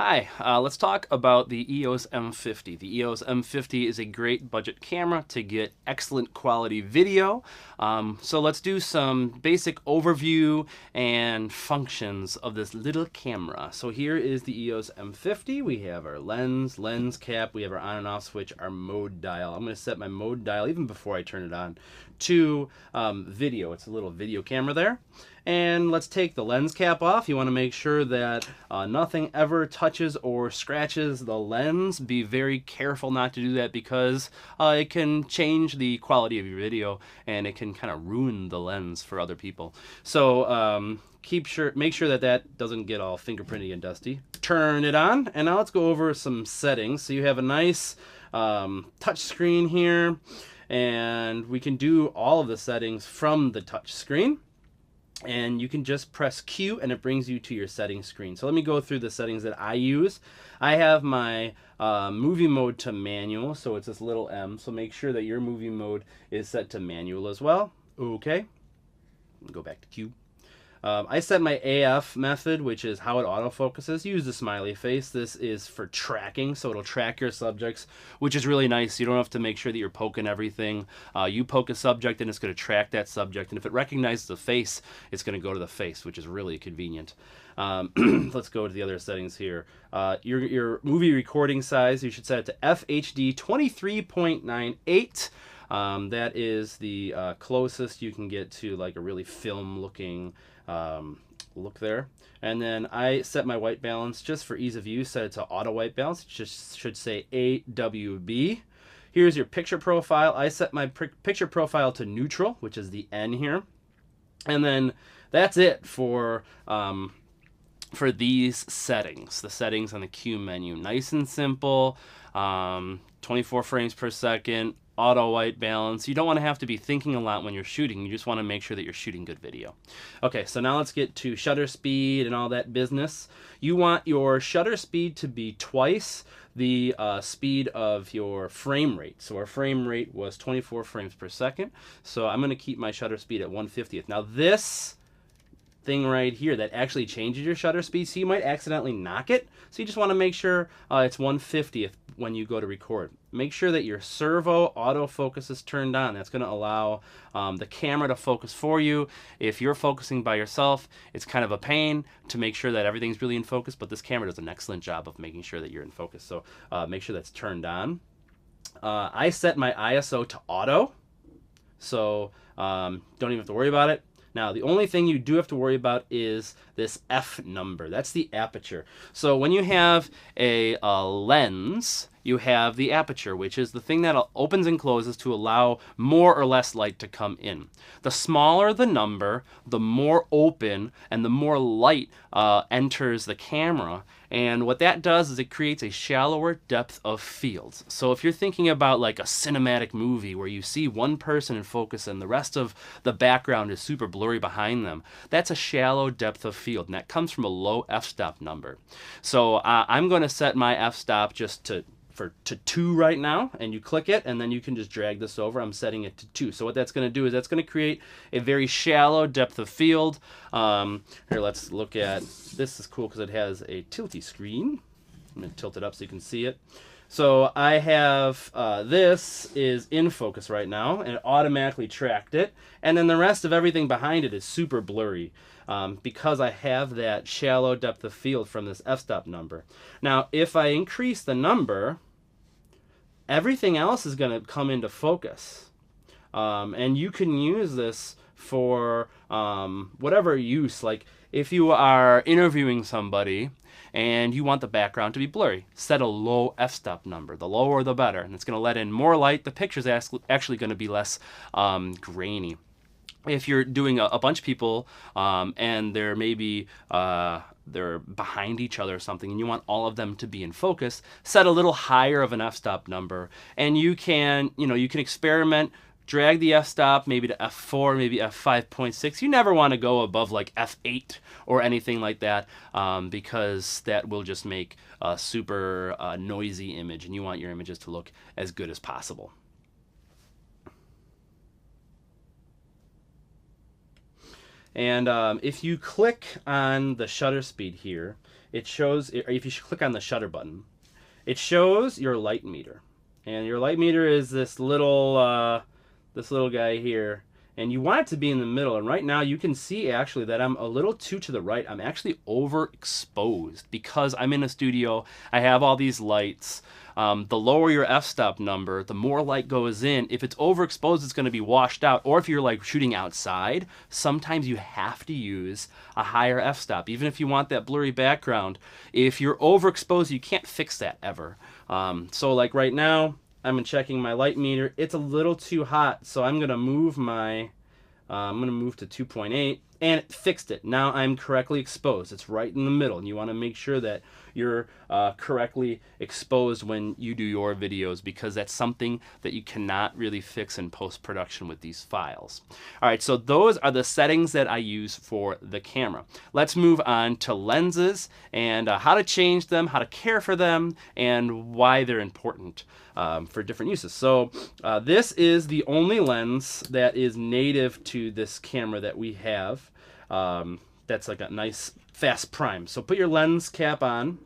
Hi, let's talk about the EOS M50. The EOS M50 is a great budget camera to get excellent quality video. So let's do some basic overview and functions of this little camera. So here is the EOS M50. We have our lens cap, we have our on and off switch, our mode dial. I'm going to set my mode dial even before I turn it on to video. It's a little video camera there. And let's take the lens cap off. You want to make sure that nothing ever touches or scratches the lens. Be very careful not to do that because it can change the quality of your video and it can kind of ruin the lens for other people. So make sure that that doesn't get all fingerprinty and dusty. Turn it on, and now let's go over some settings. So you have a nice touch screen here, and we can do all of the settings from the touch screen. And you can just press Q and it brings you to your settings screen. So let me go through the settings that I use. I have my movie mode to manual, so it's this little M. So make sure that your movie mode is set to manual as well. Okay. Go back to Q. I set my AF method, which is how it autofocuses. Use the smiley face. This is for tracking, so it'll track your subjects, which is really nice. You don't have to make sure that you're poking everything. You poke a subject and it's going to track that subject, and if it recognizes the face, it's going to go to the face, which is really convenient. Let's go to the other settings here. Your movie recording size, you should set it to FHD 23.98. That is the closest you can get to like a really film looking look there. And then I set my white balance just for ease of use, set it to auto white balance. It just should say AWB. Here's your picture profile. I set my picture profile to neutral, which is the N here. And then that's it for these settings. The settings on the Q menu, nice and simple. 24 frames per second, auto white balance. You don't want to have to be thinking a lot when you're shooting. You just want to make sure that you're shooting good video. Okay, so now let's get to shutter speed and all that business. You want your shutter speed to be twice the speed of your frame rate. So our frame rate was 24 frames per second. So I'm going to keep my shutter speed at 1/50th. Now this thing right here that actually changes your shutter speed, so you might accidentally knock it. So you just want to make sure it's 1/50th when you go to record. Make sure that your servo autofocus is turned on. That's going to allow the camera to focus for you. If you're focusing by yourself, it's kind of a pain to make sure that everything's really in focus, but this camera does an excellent job of making sure that you're in focus. So make sure that's turned on. I set my ISO to auto, so don't even have to worry about it. Now, the only thing you do have to worry about is this F number. That's the aperture. So when you have a lens, you have the aperture, which is the thing that opens and closes to allow more or less light to come in. The smaller the number, the more open and the more light enters the camera. And what that does is it creates a shallower depth of field. So if you're thinking about like a cinematic movie where you see one person in focus and the rest of the background is super blurry behind them, that's a shallow depth of field, and that comes from a low f-stop number. So I'm going to set my f-stop just to 2 right now, and you click it and then you can just drag this over. I'm setting it to 2. So what that's going to do is that's going to create a very shallow depth of field. Here, let's look at this. Is cool because it has a tilty screen. I'm going to tilt it up so you can see it. So I have this is in focus right now, and it automatically tracked it, and then the rest of everything behind it is super blurry because I have that shallow depth of field from this f-stop number. Now if I increase the number, everything else is going to come into focus, and you can use this for whatever use. Like if you are interviewing somebody and you want the background to be blurry, set a low f-stop number. The lower the better, and it's going to let in more light. The picture's actually going to be less grainy. If you're doing a bunch of people and they're maybe they're behind each other or something, and you want all of them to be in focus, set a little higher of an f-stop number, and you can experiment. Drag the f-stop maybe to f4, maybe f5.6. You never want to go above like f8 or anything like that because that will just make a super noisy image, and you want your images to look as good as possible. And if you click on the shutter speed here, it shows, if you click on the shutter button, it shows your light meter. And your light meter is this little guy here. And you want it to be in the middle. And right now you can see actually that I'm a little too to the right. I'm actually overexposed because I'm in a studio. I have all these lights. The lower your f-stop number, the more light goes in. If it's overexposed, it's going to be washed out. Or if you're like shooting outside, sometimes you have to use a higher f-stop, even if you want that blurry background. If you're overexposed, you can't fix that ever. So like right now, I'm checking my light meter. It's a little too hot, so I'm going to move my, I'm going to move to 2.8, and it fixed it. Now I'm correctly exposed. It's right in the middle, and you want to make sure that you're correctly exposed when you do your videos, because that's something that you cannot really fix in post-production with these files. All right, so those are the settings that I use for the camera. Let's move on to lenses and how to change them, how to care for them, and why they're important for different uses. So this is the only lens that is native to this camera that we have. That's like a nice fast prime. So put your lens cap on,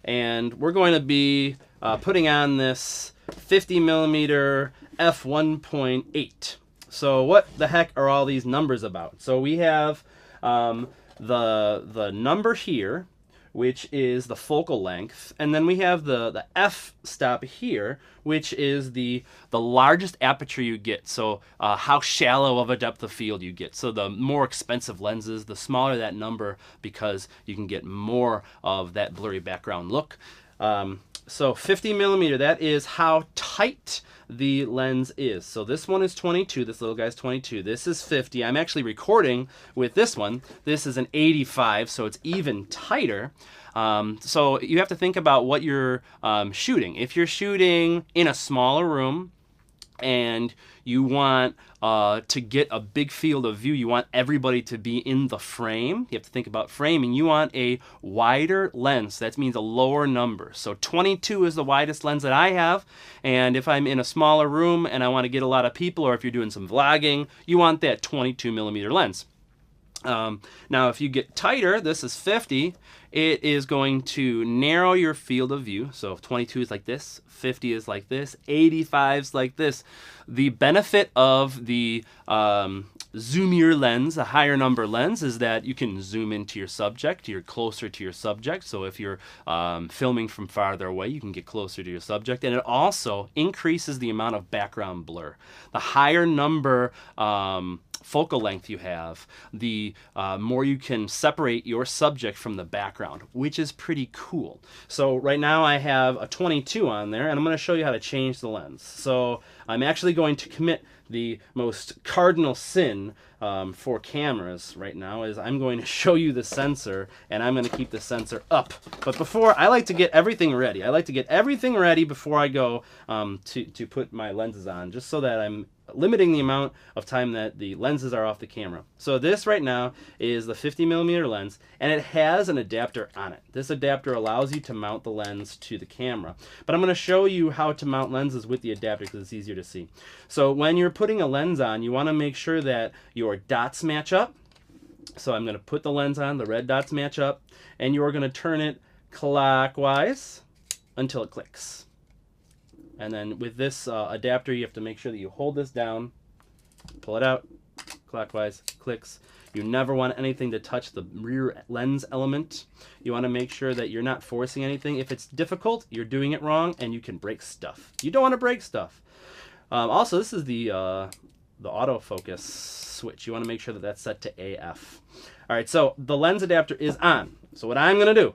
and we're going to be putting on this 50mm f1.8. So what the heck are all these numbers about? So we have the number here, which is the focal length, and then we have the f-stop here, which is the largest aperture you get, so how shallow of a depth of field you get. So the more expensive lenses, the smaller that number, because you can get more of that blurry background look. So 50mm, that is how tight the lens is. So this one is 22, this little guy's 22, this is 50. I'm actually recording with this one. This is an 85, so it's even tighter. So you have to think about what you're shooting. If you're shooting in a smaller room and you want to get a big field of view, you want everybody to be in the frame, you have to think about framing, you want a wider lens. That means a lower number. So 22 is the widest lens that I have, and if I'm in a smaller room and I want to get a lot of people, or if you're doing some vlogging, you want that 22mm lens. Now if you get tighter, this is 50, it is going to narrow your field of view. So if 22 is like this, 50 is like this, 85 is like this. The benefit of the zoomier lens, a higher number lens, is that you can zoom into your subject. You're closer to your subject. So if you're filming from farther away, you can get closer to your subject. And it also increases the amount of background blur. The higher number focal length you have, the more you can separate your subject from the background, which is pretty cool. So right now I have a 22 on there, and I'm going to show you how to change the lens. So I'm actually going to commit the most cardinal sin for cameras right now, is I'm going to show you the sensor, and I'm going to keep the sensor up. But before, I like to get everything ready. I like to get everything ready before I go to put my lenses on, just so that I'm limiting the amount of time that the lenses are off the camera. So this right now is the 50mm lens, and it has an adapter on it. This adapter allows you to mount the lens to the camera. But I'm going to show you how to mount lenses with the adapter because it's easier to see. So when you're putting a lens on, you want to make sure that your dots match up. So I'm going to put the lens on, the red dots match up, and you're going to turn it clockwise until it clicks. And then with this adapter, you have to make sure that you hold this down, pull it out, clockwise, clicks. You never want anything to touch the rear lens element. You want to make sure that you're not forcing anything. If it's difficult, you're doing it wrong, and you can break stuff. You don't want to break stuff. Also, this is the autofocus switch. You want to make sure that that's set to AF. All right, so the lens adapter is on. So what I'm going to do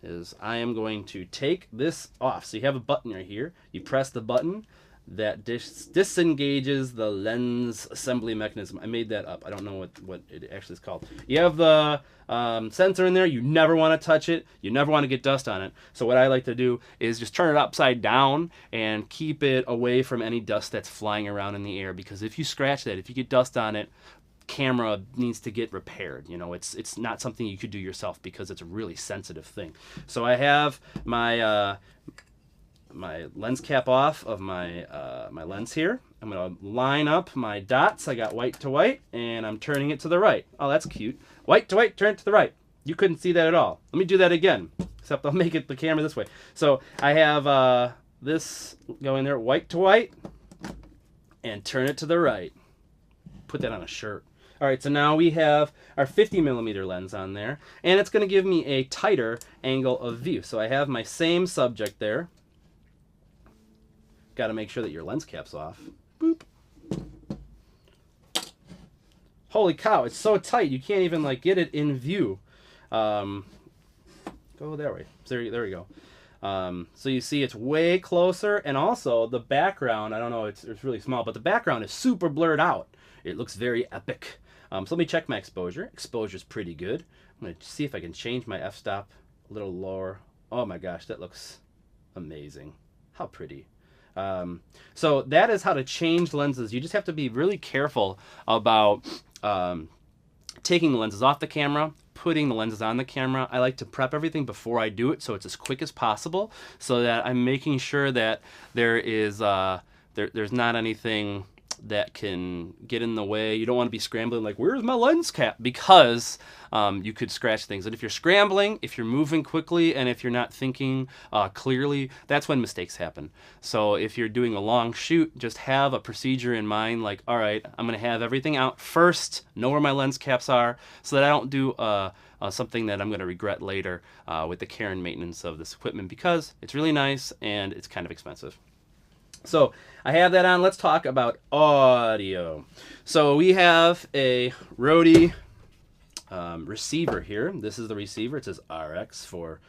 is I am going to take this off. So you have a button right here. You press the button that disengages the lens assembly mechanism. I made that up. I don't know what it actually is called. You have the sensor in there. You never want to touch it. You never want to get dust on it. So what I like to do is just turn it upside down and keep it away from any dust that's flying around in the air, because if you scratch that, if you get dust on it, camera needs to get repaired. You know, it's not something you could do yourself because it's a really sensitive thing. So I have my my lens cap off of my my lens here. I'm going to line up my dots. I got white to white, and I'm turning it to the right. Oh, that's cute. White to white, turn it to the right. You couldn't see that at all. Let me do that again, except I'll make it the camera this way. So I have this going there, white to white, and turn it to the right. Put that on a shirt. All right, so now we have our 50mm lens on there, and it's going to give me a tighter angle of view. So I have my same subject there. Got to make sure that your lens cap's off. Boop. Holy cow, it's so tight you can't even like get it in view. Go that way. There we go. So you see it's way closer, and also the background, I don't know, it's really small, but the background is super blurred out. It looks very epic. So let me check my exposure. Exposure's pretty good. I'm going to see if I can change my f-stop a little lower. Oh my gosh, that looks amazing. How pretty. So that is how to change lenses. You just have to be really careful about taking the lenses off the camera, putting the lenses on the camera. I like to prep everything before I do it so it's as quick as possible, so that I'm making sure that there is there's not anything that can get in the way. You don't want to be scrambling like, where's my lens cap? Because you could scratch things. And if you're scrambling, if you're moving quickly, and if you're not thinking clearly, that's when mistakes happen. So if you're doing a long shoot, just have a procedure in mind, like, all right, I'm going to have everything out first, know where my lens caps are, so that I don't do something that I'm going to regret later with the care and maintenance of this equipment, because it's really nice and it's kind of expensive. So I have that on. Let's talk about audio. So we have a Rode receiver here. This is the receiver. It says RX for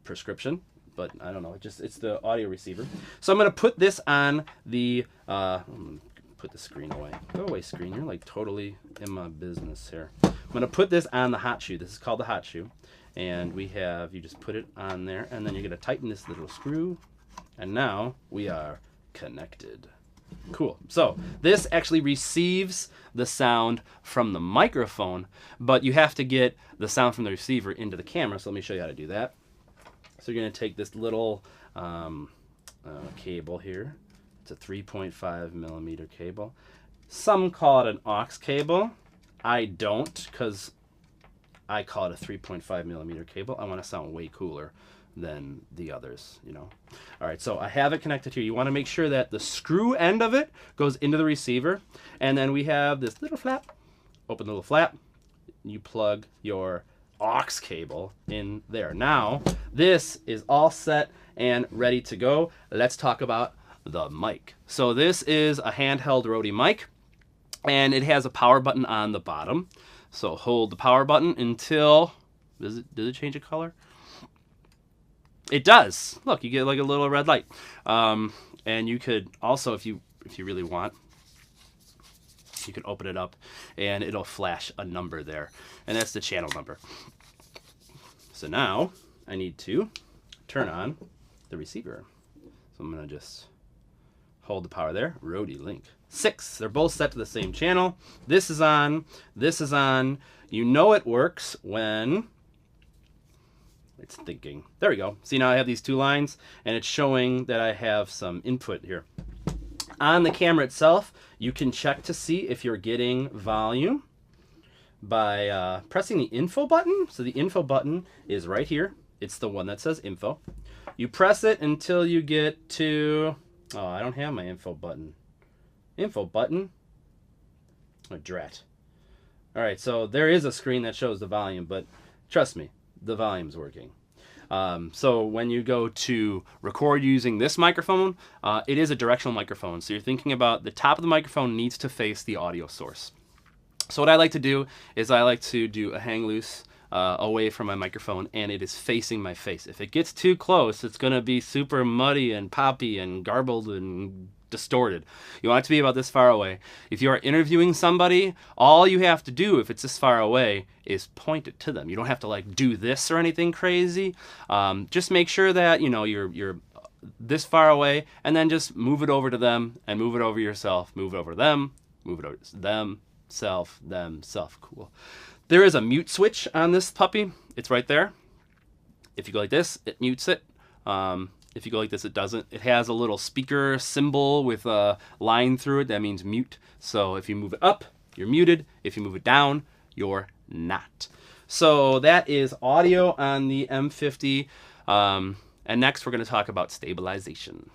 prescription, but I don't know. It's the audio receiver. So I'm going to put this on the put the screen away. Go away, screen. You're like totally in my business here. I'm going to put this on the hot shoe. This is called the hot shoe, and we have, you just put it on there, and then you're going to tighten this little screw. And now we are connected. Cool. So this actually receives the sound from the microphone, but you have to get the sound from the receiver into the camera. So let me show you how to do that. So you're going to take this little cable here. It's a 3.5mm cable. Some call it an aux cable. I don't, because I call it a 3.5mm cable. I want to sound way cooler than the others, you know. All right, so I have it connected here. You want to make sure that the screw end of it goes into the receiver, and then we have this little flap. Open the little flap. You plug your aux cable in there. Now, this is all set and ready to go. Let's talk about the mic. So this is a handheld Rode mic, and it has a power button on the bottom. So hold the power button until, does it change the color? It does. Look, you get like a little red light. And you could also, if you really want, you can open it up and it'll flash a number there. And that's the channel number. So now I need to turn on the receiver. So I'm going to just hold the power there. Rode Link 6. They're both set to the same channel. This is on. This is on. You know it works when it's thinking. There we go. See, now I have these two lines, and it's showing that I have some input here. On the camera itself, you can check to see if you're getting volume by pressing the info button. So the info button is right here. It's the one that says info. You press it until you get to, oh, I don't have my info button. Info button? Oh, drat. All right, so there is a screen that shows the volume, but trust me, the volume's working. So when you go to record using this microphone, it is a directional microphone. So you're thinking about the top of the microphone needs to face the audio source. So what I like to do is I like to do a hang loose away from my microphone, and it is facing my face. If it gets too close, it's going to be super muddy and poppy and garbled and distorted. You want it to be about this far away. If you are interviewing somebody, all you have to do if it's this far away is point it to them. You don't have to like do this or anything crazy. Just make sure that you know you're this far away, and then just move it over to them and move it over yourself. Move it over to them. Move it over to them. Self. Them. Self. Cool. There is a mute switch on this puppy. It's right there. If you go like this, it mutes it. If you go like this, it doesn't. It has a little speaker symbol with a line through it. That means mute. So if you move it up, you're muted. If you move it down, you're not. So that is audio on the M50. And next we're going to talk about stabilization.